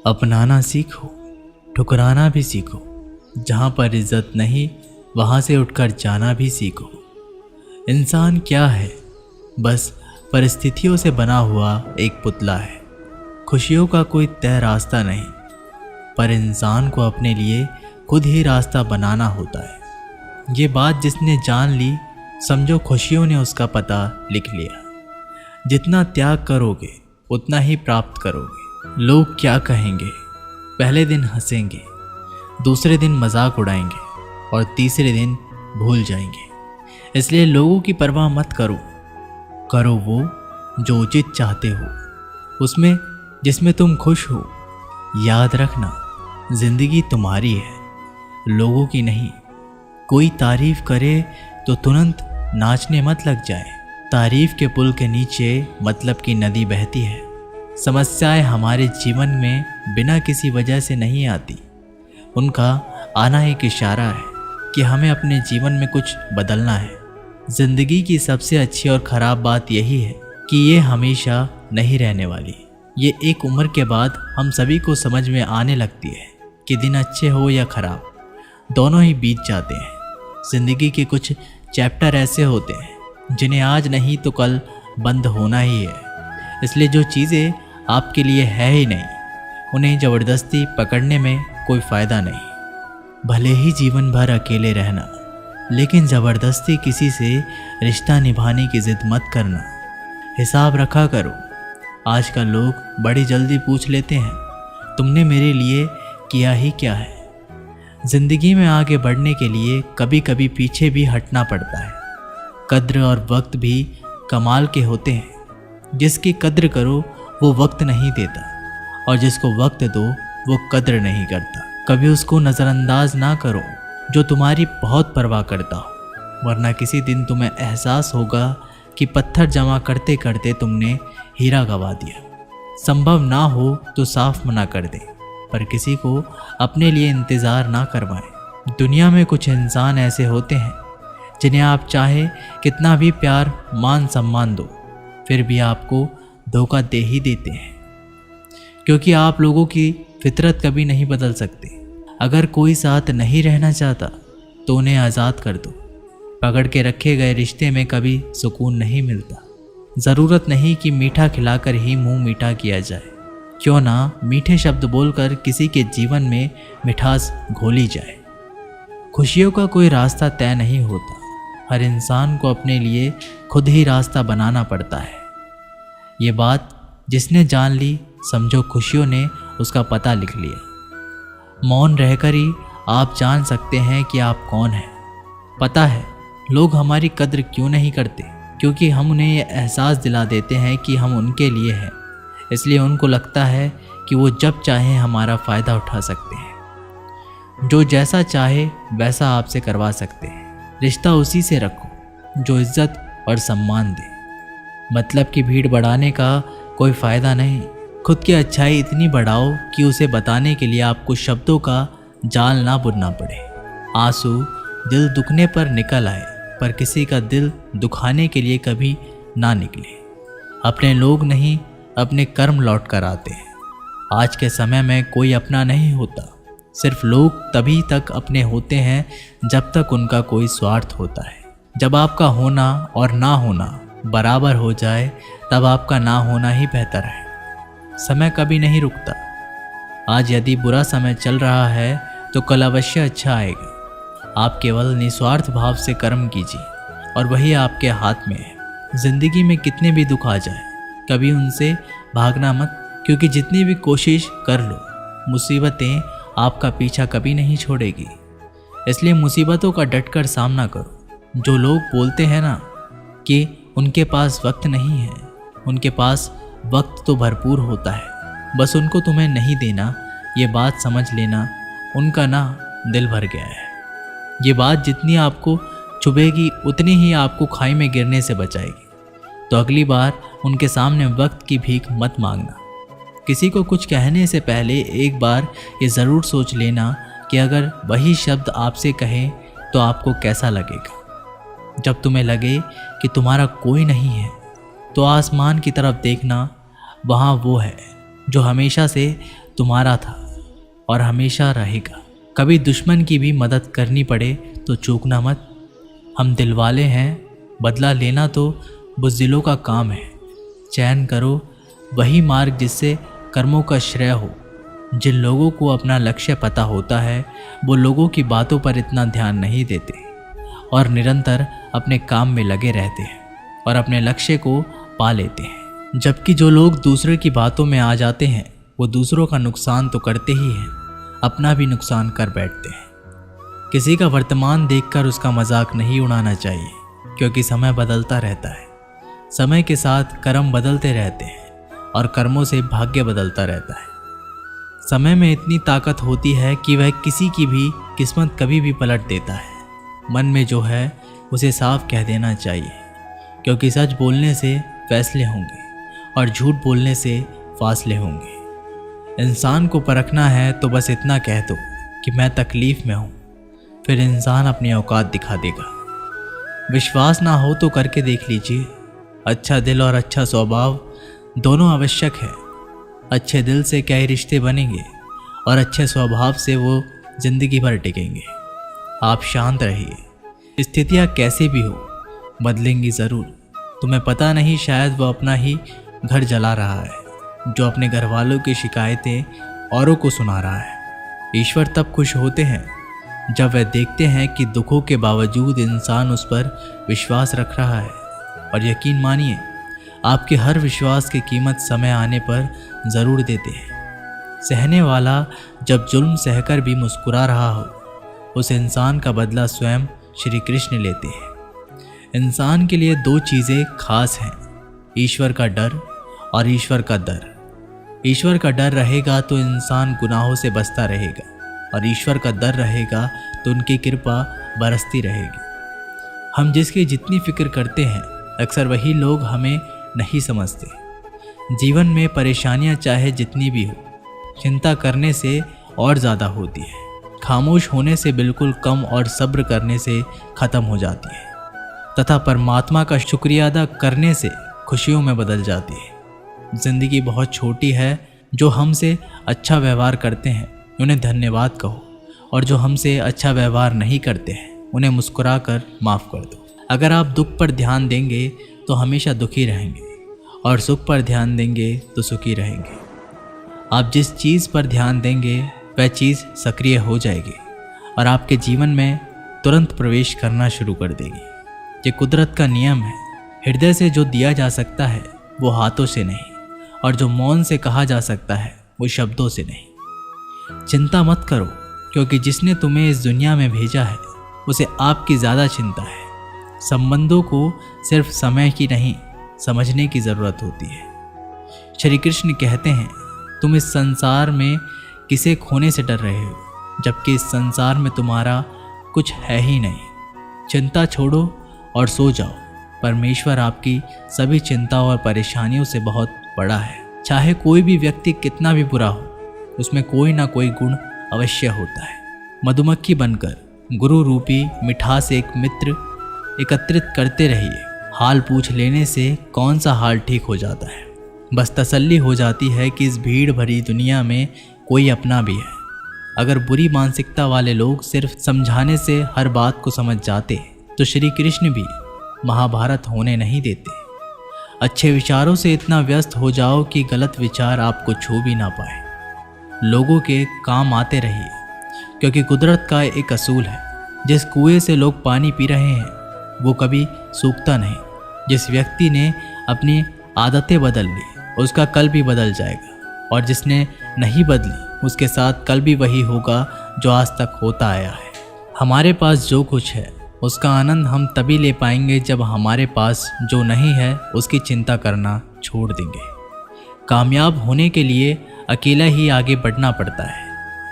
अपनाना सीखो, ठुकराना भी सीखो। जहाँ पर इज्जत नहीं वहाँ से उठकर जाना भी सीखो। इंसान क्या है? बस परिस्थितियों से बना हुआ एक पुतला है। खुशियों का कोई तय रास्ता नहीं, पर इंसान को अपने लिए खुद ही रास्ता बनाना होता है। ये बात जिसने जान ली, समझो खुशियों ने उसका पता लिख लिया। जितना त्याग करोगे उतना ही प्राप्त करोगे। लोग क्या कहेंगे? पहले दिन हंसेंगे, दूसरे दिन मजाक उड़ाएंगे और तीसरे दिन भूल जाएंगे। इसलिए लोगों की परवाह मत करो। करो वो जो उचित चाहते हो, उसमें जिसमें तुम खुश हो। याद रखना, जिंदगी तुम्हारी है, लोगों की नहीं। कोई तारीफ करे तो तुरंत नाचने मत लग जाए। तारीफ के पुल के नीचे मतलब की नदी बहती है। समस्याएं हमारे जीवन में बिना किसी वजह से नहीं आती। उनका आना एक इशारा है कि हमें अपने जीवन में कुछ बदलना है। जिंदगी की सबसे अच्छी और ख़राब बात यही है कि ये हमेशा नहीं रहने वाली। ये एक उम्र के बाद हम सभी को समझ में आने लगती है कि दिन अच्छे हो या ख़राब, दोनों ही बीत जाते हैं। ज़िंदगी के कुछ चैप्टर ऐसे होते हैं जिन्हें आज नहीं तो कल बंद होना ही है। इसलिए जो चीज़ें आपके लिए है ही नहीं, उन्हें ज़बरदस्ती पकड़ने में कोई फ़ायदा नहीं। भले ही जीवन भर अकेले रहना, लेकिन ज़बरदस्ती किसी से रिश्ता निभाने की ज़िद मत करना। हिसाब रखा करो। आजकल लोग बड़ी जल्दी पूछ लेते हैं, तुमने मेरे लिए किया ही क्या है। ज़िंदगी में आगे बढ़ने के लिए कभी कभी पीछे भी हटना पड़ता है। कद्र और वक्त भी कमाल के होते हैं। जिसकी कद्र करो वो वक्त नहीं देता, और जिसको वक्त दो वो कद्र नहीं करता। कभी उसको नज़रअंदाज ना करो जो तुम्हारी बहुत परवाह करता हो, वरना किसी दिन तुम्हें एहसास होगा कि पत्थर जमा करते करते तुमने हीरा गंवा दिया। संभव ना हो तो साफ मना कर दे, पर किसी को अपने लिए इंतज़ार ना करवाएं। दुनिया में कुछ इंसान ऐसे होते हैं जिन्हें आप चाहे कितना भी प्यार मान सम्मान दो, फिर भी आपको धोखा दे ही देते हैं, क्योंकि आप लोगों की फितरत कभी नहीं बदल सकते। अगर कोई साथ नहीं रहना चाहता तो उन्हें आज़ाद कर दो। पकड़ के रखे गए रिश्ते में कभी सुकून नहीं मिलता। ज़रूरत नहीं कि मीठा खिलाकर ही मुंह मीठा किया जाए। क्यों ना मीठे शब्द बोलकर किसी के जीवन में मिठास घोली जाए। खुशियों का कोई रास्ता तय नहीं होता। हर इंसान को अपने लिए खुद ही रास्ता बनाना पड़ता है। ये बात जिसने जान ली, समझो खुशियों ने उसका पता लिख लिया। मौन रहकर ही आप जान सकते हैं कि आप कौन हैं। पता है लोग हमारी कद्र क्यों नहीं करते? क्योंकि हम उन्हें ये एहसास दिला देते हैं कि हम उनके लिए हैं। इसलिए उनको लगता है कि वो जब चाहें हमारा फ़ायदा उठा सकते हैं। जो जैसा चाहे वैसा आपसे करवा सकते हैं। रिश्ता उसी से रखो जो इज्जत और सम्मान दे। मतलब की भीड़ बढ़ाने का कोई फ़ायदा नहीं। खुद की अच्छाई इतनी बढ़ाओ कि उसे बताने के लिए आपको शब्दों का जाल ना बुनना पड़े। आंसू दिल दुखने पर निकल आए, पर किसी का दिल दुखाने के लिए कभी ना निकले। अपने लोग नहीं, अपने कर्म लौट कर आते हैं। आज के समय में कोई अपना नहीं होता। सिर्फ लोग तभी तक अपने होते हैं जब तक उनका कोई स्वार्थ होता है। जब आपका होना और ना होना बराबर हो जाए, तब आपका ना होना ही बेहतर है। समय कभी नहीं रुकता। आज यदि बुरा समय चल रहा है तो कल अवश्य अच्छा आएगा। आप केवल निस्वार्थ भाव से कर्म कीजिए और वही आपके हाथ में है। जिंदगी में कितने भी दुख आ जाए, कभी उनसे भागना मत, क्योंकि जितनी भी कोशिश कर लो, मुसीबतें आपका पीछा कभी नहीं छोड़ेगी। इसलिए मुसीबतों का डटकर सामना करो। जो लोग बोलते हैं ना कि उनके पास वक्त नहीं है, उनके पास वक्त तो भरपूर होता है, बस उनको तुम्हें नहीं देना। ये बात समझ लेना, उनका ना दिल भर गया है। ये बात जितनी आपको चुभेगी उतनी ही आपको खाई में गिरने से बचाएगी। तो अगली बार उनके सामने वक्त की भीख मत मांगना। किसी को कुछ कहने से पहले एक बार ये ज़रूर सोच लेना कि अगर वही शब्द आपसे कहें तो आपको कैसा लगेगा। जब तुम्हें लगे कि तुम्हारा कोई नहीं है तो आसमान की तरफ देखना, वहाँ वो है जो हमेशा से तुम्हारा था और हमेशा रहेगा। कभी दुश्मन की भी मदद करनी पड़े तो चूकना मत। हम दिलवाले हैं, बदला लेना तो बुज़दिलों का काम है। चयन करो वही मार्ग जिससे कर्मों का श्रेय हो। जिन लोगों को अपना लक्ष्य पता होता है वो लोगों की बातों पर इतना ध्यान नहीं देते और निरंतर अपने काम में लगे रहते हैं और अपने लक्ष्य को पा लेते हैं। जबकि जो लोग दूसरे की बातों में आ जाते हैं वो दूसरों का नुकसान तो करते ही हैं, अपना भी नुकसान कर बैठते हैं। किसी का वर्तमान देखकर उसका मजाक नहीं उड़ाना चाहिए, क्योंकि समय बदलता रहता है। समय के साथ कर्म बदलते रहते हैं और कर्मों से भाग्य बदलता रहता है। समय में इतनी ताकत होती है कि वह किसी की भी किस्मत कभी भी पलट देता है। मन में जो है उसे साफ कह देना चाहिए, क्योंकि सच बोलने से फैसले होंगे और झूठ बोलने से फासले होंगे। इंसान को परखना है तो बस इतना कह दो कि मैं तकलीफ़ में हूँ, फिर इंसान अपनी औकात दिखा देगा। विश्वास ना हो तो करके देख लीजिए। अच्छा दिल और अच्छा स्वभाव दोनों आवश्यक है। अच्छे दिल से क्या ही रिश्ते बनेंगे और अच्छे स्वभाव से वो ज़िंदगी भर टिकेंगे। आप शांत रहिए। स्थितियाँ कैसे भी हो बदलेंगी ज़रूर। तुम्हें पता नहीं, शायद वो अपना ही घर जला रहा है जो अपने घर वालों की शिकायतें औरों को सुना रहा है। ईश्वर तब खुश होते हैं जब वह देखते हैं कि दुखों के बावजूद इंसान उस पर विश्वास रख रहा है। और यकीन मानिए, आपके हर विश्वास की कीमत समय आने पर ज़रूर देते हैं। सहने वाला जब जुल्म सहकर भी मुस्कुरा रहा हो, उस इंसान का बदला स्वयं श्री कृष्ण लेते हैं। इंसान के लिए दो चीज़ें खास हैं, ईश्वर का डर और ईश्वर का दर। ईश्वर का डर रहेगा तो इंसान गुनाहों से बचता रहेगा और ईश्वर का दर रहेगा तो उनकी कृपा बरसती रहेगी। हम जिसकी जितनी फिक्र करते हैं अक्सर वही लोग हमें नहीं समझते। जीवन में परेशानियां चाहे जितनी भी हो, चिंता करने से और ज़्यादा होती है। खामोश होने से बिल्कुल कम और सब्र करने से ख़त्म हो जाती है तथा परमात्मा का शुक्रिया अदा करने से खुशियों में बदल जाती है। ज़िंदगी बहुत छोटी है। जो हमसे अच्छा व्यवहार करते हैं उन्हें धन्यवाद कहो और जो हमसे अच्छा व्यवहार नहीं करते हैं उन्हें मुस्कुरा कर माफ़ कर दो। अगर आप दुख पर ध्यान देंगे तो हमेशा दुखी रहेंगे और सुख पर ध्यान देंगे तो सुखी रहेंगे। आप जिस चीज़ पर ध्यान देंगे वह चीज़ सक्रिय हो जाएगी और आपके जीवन में तुरंत प्रवेश करना शुरू कर देगी। ये कुदरत का नियम है। हृदय से जो दिया जा सकता है वो हाथों से नहीं, और जो मौन से कहा जा सकता है वो शब्दों से नहीं। चिंता मत करो, क्योंकि जिसने तुम्हें इस दुनिया में भेजा है उसे आपकी ज़्यादा चिंता है। संबंधों को सिर्फ समय की नहीं, समझने की ज़रूरत होती है। श्री कृष्ण कहते हैं, तुम इस संसार में किसे खोने से डर रहे हो, जबकि इस संसार में तुम्हारा कुछ है ही नहीं। चिंता छोड़ो और सो जाओ। परमेश्वर आपकी सभी चिंताओं और परेशानियों से बहुत बड़ा है। चाहे कोई भी व्यक्ति कितना भी बुरा हो, उसमें कोई ना कोई गुण अवश्य होता है। मधुमक्खी बनकर गुरु रूपी मिठास एक मित्र एकत्रित करते रहिए। हाल पूछ लेने से कौन सा हाल ठीक हो जाता है। बस तसल्ली हो जाती है कि इस भीड़ भरी दुनिया में कोई अपना भी है। अगर बुरी मानसिकता वाले लोग सिर्फ समझाने से हर बात को समझ जाते तो श्री कृष्ण भी महाभारत होने नहीं देते। अच्छे विचारों से इतना व्यस्त हो जाओ कि गलत विचार आपको छू भी ना पाए। लोगों के काम आते रहिए, क्योंकि कुदरत का एक असूल है, जिस कुएं से लोग पानी पी रहे हैं वो कभी सूखता नहीं। जिस व्यक्ति ने अपनी आदतें बदल ली उसका कल भी बदल जाएगा, और जिसने नहीं बदली उसके साथ कल भी वही होगा जो आज तक होता आया है। हमारे पास जो कुछ है उसका आनंद हम तभी ले पाएंगे जब हमारे पास जो नहीं है उसकी चिंता करना छोड़ देंगे। कामयाब होने के लिए अकेला ही आगे बढ़ना पड़ता है।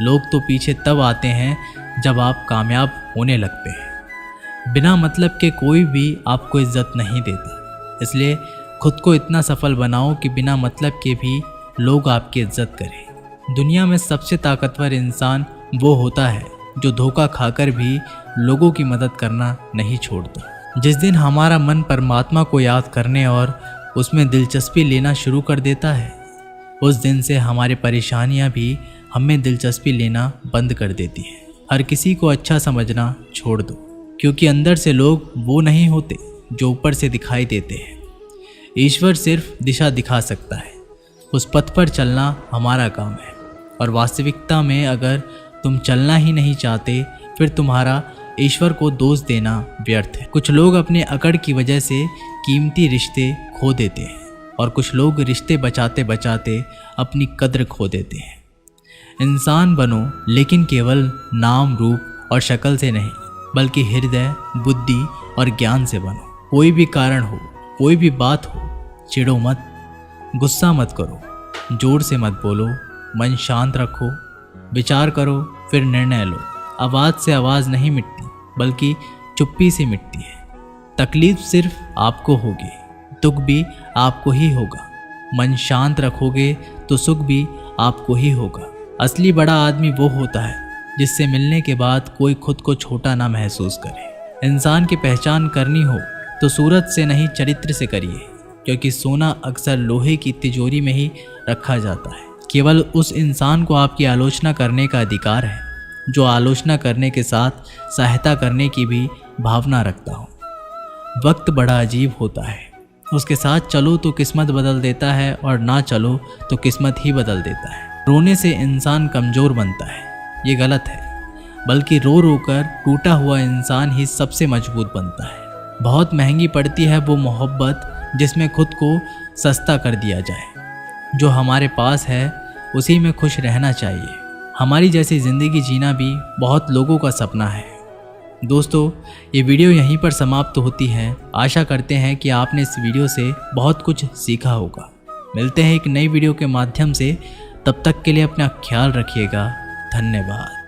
लोग तो पीछे तब आते हैं जब आप कामयाब होने लगते हैं। बिना मतलब के कोई भी आपको इज्जत नहीं देता, इसलिए खुद को इतना सफल बनाओ कि बिना मतलब के भी लोग आपकी इज्जत करें। दुनिया में सबसे ताकतवर इंसान वो होता है जो धोखा खाकर भी लोगों की मदद करना नहीं छोड़ता। जिस दिन हमारा मन परमात्मा को याद करने और उसमें दिलचस्पी लेना शुरू कर देता है, उस दिन से हमारी परेशानियां भी हमें दिलचस्पी लेना बंद कर देती हैं। हर किसी को अच्छा समझना छोड़ दो, क्योंकि अंदर से लोग वो नहीं होते जो ऊपर से दिखाई देते हैं। ईश्वर सिर्फ दिशा दिखा सकता है, उस पथ पर चलना हमारा काम है। और वास्तविकता में अगर तुम चलना ही नहीं चाहते, फिर तुम्हारा ईश्वर को दोष देना व्यर्थ है। कुछ लोग अपने अकड़ की वजह से कीमती रिश्ते खो देते हैं, और कुछ लोग रिश्ते बचाते बचाते अपनी कद्र खो देते हैं। इंसान बनो, लेकिन केवल नाम, रूप और शक्ल से नहीं, बल्कि हृदय, बुद्धि और ज्ञान से बनो। कोई भी कारण हो, कोई भी बात हो, चिढ़ो मत, गुस्सा मत करो, जोर से मत बोलो, मन शांत रखो, विचार करो, फिर निर्णय लो। आवाज़ से आवाज़ नहीं मिटती, बल्कि चुप्पी से मिटती है। तकलीफ सिर्फ आपको होगी, दुख भी आपको ही होगा। मन शांत रखोगे तो सुख भी आपको ही होगा। असली बड़ा आदमी वो होता है जिससे मिलने के बाद कोई खुद को छोटा ना महसूस करे। इंसान की पहचान करनी हो तो सूरत से नहीं, चरित्र से करिए, क्योंकि सोना अक्सर लोहे की तिजोरी में ही रखा जाता है। केवल उस इंसान को आपकी आलोचना करने का अधिकार है जो आलोचना करने के साथ सहायता करने की भी भावना रखता हो। वक्त बड़ा अजीब होता है, उसके साथ चलो तो किस्मत बदल देता है, और ना चलो तो किस्मत ही बदल देता है। रोने से इंसान कमज़ोर बनता है, ये गलत है, बल्कि रो रो कर टूटा हुआ इंसान ही सबसे मजबूत बनता है। बहुत महंगी पड़ती है वो मोहब्बत जिसमें खुद को सस्ता कर दिया जाए। जो हमारे पास है उसी में खुश रहना चाहिए। हमारी जैसी ज़िंदगी जीना भी बहुत लोगों का सपना है। दोस्तों, ये वीडियो यहीं पर समाप्त होती है। आशा करते हैं कि आपने इस वीडियो से बहुत कुछ सीखा होगा। मिलते हैं एक नई वीडियो के माध्यम से, तब तक के लिए अपना ख्याल रखिएगा। धन्यवाद।